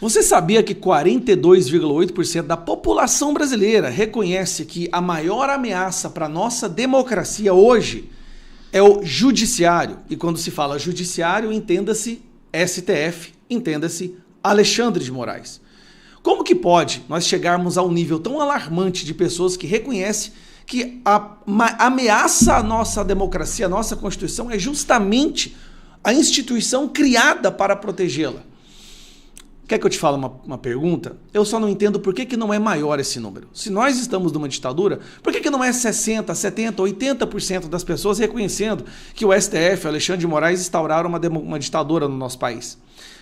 Você sabia que 42,8% da população brasileira reconhece que a maior ameaça para a nossa democracia hoje é o judiciário? E quando se fala judiciário, entenda-se STF, entenda-se Alexandre de Moraes. Como que pode nós chegarmos a um nível tão alarmante de pessoas que reconhecem que a ameaça à nossa democracia, à nossa Constituição, é justamente a instituição criada para protegê-la? Quer que eu te fale uma pergunta? Eu só não entendo por que não é maior esse número. Se nós estamos numa ditadura, por que não é 60%, 70%, 80% das pessoas reconhecendo que o STF, o Alexandre de Moraes, instauraram uma ditadura no nosso país?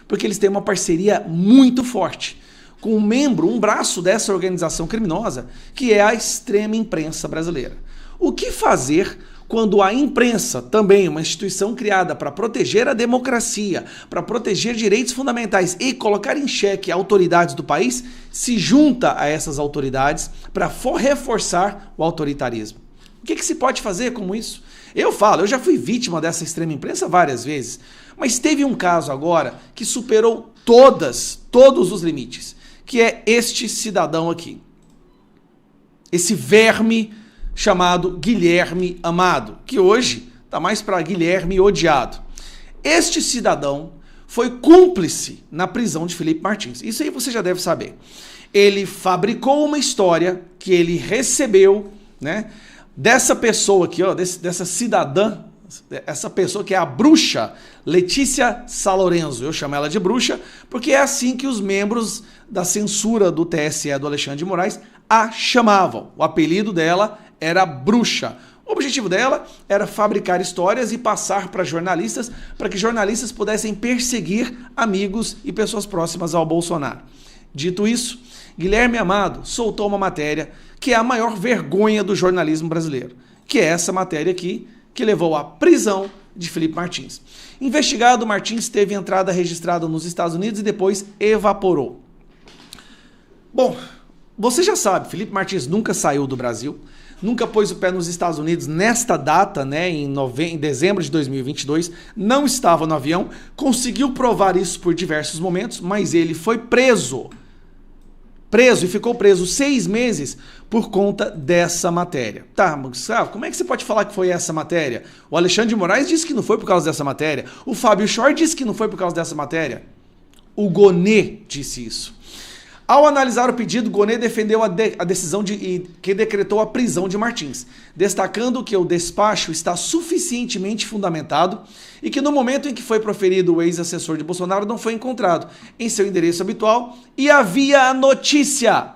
Porque eles têm uma parceria muito forte com um membro, um braço dessa organização criminosa, que é a extrema imprensa brasileira. O que fazer quando a imprensa, também uma instituição criada para proteger a democracia, para proteger direitos fundamentais e colocar em xeque autoridades do país, se junta a essas autoridades para reforçar o autoritarismo? O que se pode fazer com isso? Eu já fui vítima dessa extrema imprensa várias vezes, mas teve um caso agora que superou todos os limites, que é este cidadão aqui. Esse verme chamado Guilherme Amado, que hoje está mais para Guilherme Odiado. Este cidadão foi cúmplice na prisão de Felipe Martins. Isso aí você já deve saber. Ele fabricou uma história que ele recebeu, né, dessa pessoa aqui, ó, dessa cidadã, essa pessoa que é a bruxa Letícia Salorenzo. Eu chamo ela de bruxa porque é assim que os membros da censura do TSE do Alexandre de Moraes a chamavam. O apelido dela era bruxa. O objetivo dela era fabricar histórias e passar para jornalistas, para que jornalistas pudessem perseguir amigos e pessoas próximas ao Bolsonaro. Dito isso, Guilherme Amado soltou uma matéria que é a maior vergonha do jornalismo brasileiro, que é essa matéria aqui, que levou à prisão de Felipe Martins. Investigado, Martins teve entrada registrada nos Estados Unidos e depois evaporou. Bom, você já sabe, Felipe Martins nunca saiu do Brasil, nunca pôs o pé nos Estados Unidos nesta data, né, em dezembro de 2022, não estava no avião, conseguiu provar isso por diversos momentos, mas ele foi preso e ficou preso 6 meses por conta dessa matéria. Tá, Gustavo, como é que você pode falar que foi essa matéria? O Alexandre de Moraes disse que não foi por causa dessa matéria, o Fábio Schor disse que não foi por causa dessa matéria, o Gonê disse isso. Ao analisar o pedido, Gonê defendeu a decisão que decretou a prisão de Martins, destacando que o despacho está suficientemente fundamentado e que no momento em que foi proferido o ex-assessor de Bolsonaro não foi encontrado em seu endereço habitual e havia a notícia,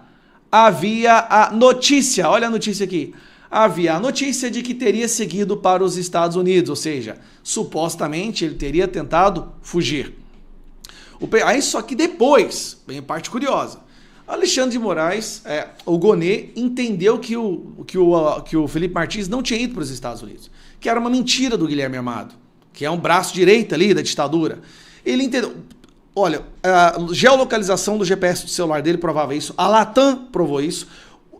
olha a notícia aqui, havia a notícia de que teria seguido para os Estados Unidos, ou seja, supostamente ele teria tentado fugir. Aí só que depois, bem parte curiosa, Alexandre de Moraes, o Gonê, entendeu que o Felipe Martins não tinha ido para os Estados Unidos, que era uma mentira do Guilherme Amado, que é um braço direito ali da ditadura. Ele entendeu. Olha, a geolocalização do GPS do celular dele provava isso, a Latam provou isso,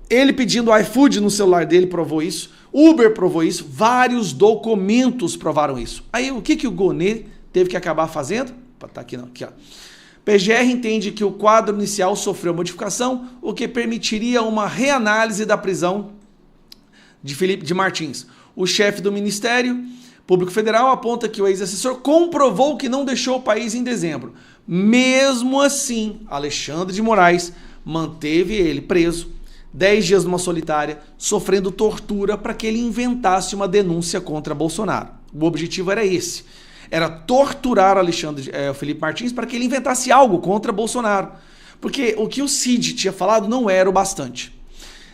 ele pedindo iFood no celular dele provou isso, Uber provou isso, vários documentos provaram isso. Aí o que o Gonê teve que acabar fazendo? Tá aqui não, aqui ó. PGR entende que o quadro inicial sofreu modificação, o que permitiria uma reanálise da prisão de Felipe Martins. O chefe do Ministério Público Federal aponta que o ex-assessor comprovou que não deixou o país em dezembro. Mesmo assim, Alexandre de Moraes manteve ele preso 10 dias numa solitária, sofrendo tortura para que ele inventasse uma denúncia contra Bolsonaro. O objetivo era esse. Era torturar o Felipe Martins para que ele inventasse algo contra Bolsonaro. Porque o que o Cid tinha falado não era o bastante.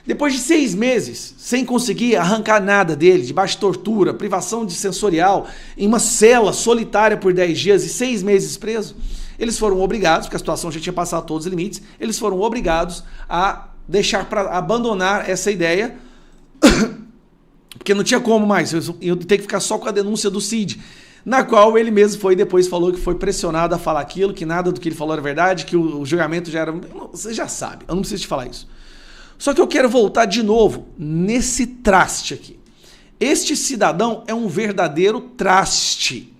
Depois de 6 meses, sem conseguir arrancar nada dele, debaixo de tortura, privação de sensorial, em uma cela solitária por 10 dias e 6 meses preso, eles foram obrigados, porque a situação já tinha passado todos os limites, eles foram obrigados a deixar para abandonar essa ideia, porque não tinha como mais, eu tenho que ficar só com a denúncia do Cid, na qual ele mesmo depois falou que foi pressionado a falar aquilo, que nada do que ele falou era verdade, que o julgamento já era... Você já sabe, eu não preciso te falar isso. Só que eu quero voltar de novo nesse traste aqui. Este cidadão é um verdadeiro traste.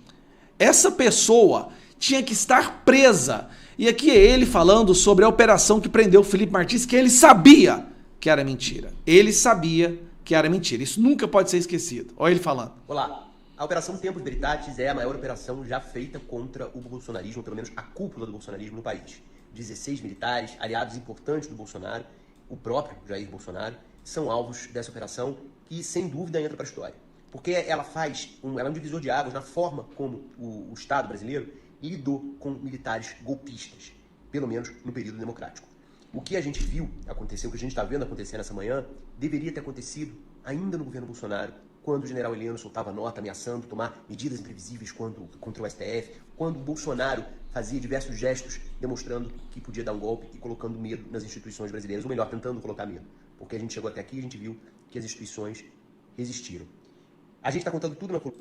Essa pessoa tinha que estar presa E aqui é ele falando sobre a operação que prendeu o Felipe Martins, que ele sabia que era mentira. Ele sabia que era mentira. Isso nunca pode ser esquecido. Olha ele falando. Olá. A Operação Tempos Veritatis é a maior operação já feita contra o bolsonarismo, pelo menos a cúpula do bolsonarismo no país. 16 militares, aliados importantes do Bolsonaro, o próprio Jair Bolsonaro, são alvos dessa operação que, sem dúvida, entra para a história. Porque ela é um divisor de águas na forma como o Estado brasileiro lidou com militares golpistas, pelo menos no período democrático. O que a gente viu acontecer, o que a gente está vendo acontecer nessa manhã, deveria ter acontecido ainda no governo Bolsonaro, quando o general Heleno soltava nota ameaçando tomar medidas imprevisíveis contra o STF, quando o Bolsonaro fazia diversos gestos demonstrando que podia dar um golpe e colocando medo nas instituições brasileiras, ou melhor, tentando colocar medo. Porque a gente chegou até aqui e a gente viu que as instituições resistiram. A gente está contando tudo na coluna.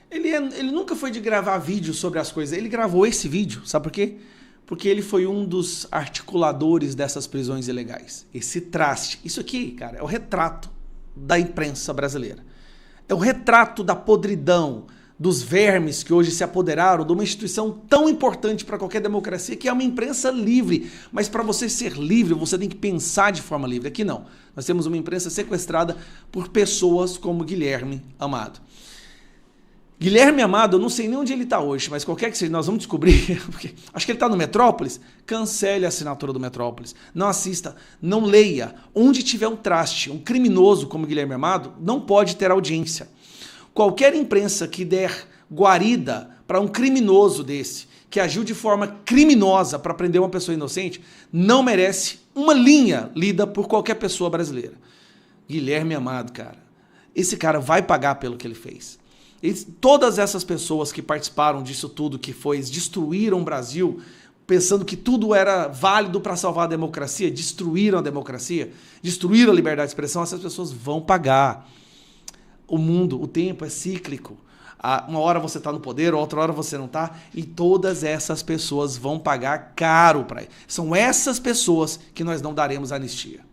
Ele nunca foi de gravar vídeo sobre as coisas. Ele gravou esse vídeo, sabe por quê? Porque ele foi um dos articuladores dessas prisões ilegais. Esse traste. Isso aqui, cara, é o retrato da imprensa brasileira. É o retrato da podridão, dos vermes que hoje se apoderaram de uma instituição tão importante para qualquer democracia, que é uma imprensa livre. Mas para você ser livre, você tem que pensar de forma livre. Aqui não. Nós temos uma imprensa sequestrada por pessoas como Guilherme Amado. Guilherme Amado, eu não sei nem onde ele está hoje, mas qualquer que seja, nós vamos descobrir, porque acho que ele está no Metrópolis. Cancele a assinatura do Metrópolis. Não assista, não leia. Onde tiver um traste, um criminoso como Guilherme Amado, não pode ter audiência. Qualquer imprensa que der guarida para um criminoso desse, que agiu de forma criminosa para prender uma pessoa inocente, não merece uma linha lida por qualquer pessoa brasileira. Guilherme Amado, cara, esse cara vai pagar pelo que ele fez. Todas essas pessoas que participaram disso tudo, que destruíram o Brasil, pensando que tudo era válido para salvar a democracia, destruíram a democracia, destruíram a liberdade de expressão, essas pessoas vão pagar. O mundo, o tempo é cíclico. Uma hora você está no poder, outra hora você não está, e todas essas pessoas vão pagar caro para isso. São essas pessoas que nós não daremos anistia.